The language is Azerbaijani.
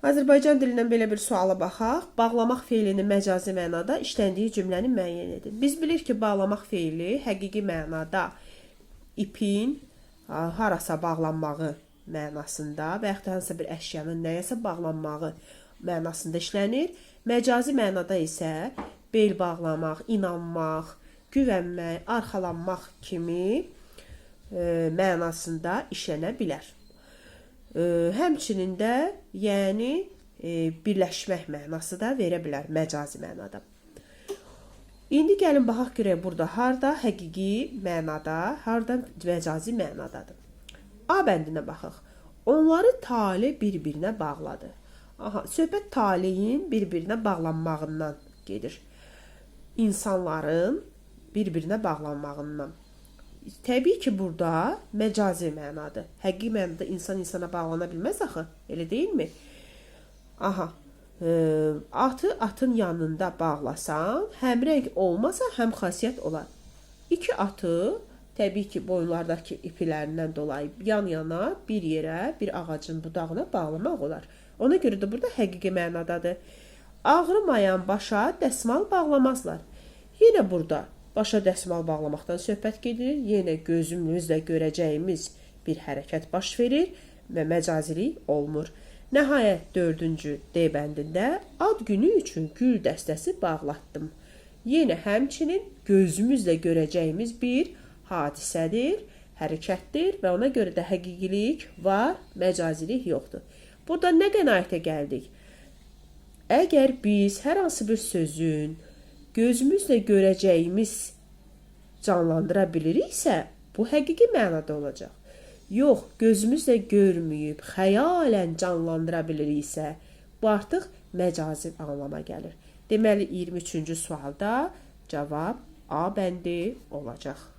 Azərbaycan dilindən belə bir suala baxaq. Bağlamaq feilinin məcazi mənada işləndiyi cümləni müəyyən edin. Biz bilir ki, bağlamaq feili həqiqi mənada ipin harasa bağlanmağı mənasında və yaxud da hansısa bir əşyanın nəyəsə bağlanmağı mənasında işlənir. Məcazi mənada isə bel bağlamaq, inanmaq, güvənmək, arxalanmaq kimi mənasında işlənə bilər. Həmçinin də yəni birləşmək mənası da verə bilər məcazi mənada. İndi gəlin baxaq görək burada harda həqiqi mənada, harda məcazi mənadadır. A bəndinə baxaq. Onları tale bir-birinə bağladı. Söhbət taleyin bir-birinə bağlanmağından gedir. İnsanların bir-birinə bağlanmağından. Təbii ki, burada məcazi mənadır. Həqiqi mənada insan insana bağlana bilməz axı, elə deyilmi? Atı atın yanında bağlasan, həmrəng olmasa həm xasiyyət olar. İki atı təbii ki, boyunlardakı iplərindən dolayı yan-yana bir yerə, bir ağacın budağına bağlamaq olar. Ona görə də burada həqiqi mənadadır. Ağrımayan başa dəsmal bağlamazlar. Yenə burada başa dəsmal bağlamaqdan söhbət gedir. Yenə gözümüzlə görəcəyimiz bir hərəkət baş verir və məcazilik olmur. Nəhayət 4-cü D bəndində ad günü üçün gül dəstəsi bağlatdım. Yenə həmçinin gözümüzlə görəcəyimiz bir hadisədir, hərəkətdir və ona görə də həqiqilik var, məcazilik yoxdur. Burada nə qənaətə gəldik? Əgər biz hər hansı bir sözün gözümüzlə görəcəyimiz canlandıra biliriksə, bu həqiqi mənada olacaq. Yox, gözümüzlə görməyib, xəyalən canlandıra biliriksə, bu artıq məcazi anlama gəlir. Deməli, 23-cü sualda cavab A bəndi olacaq.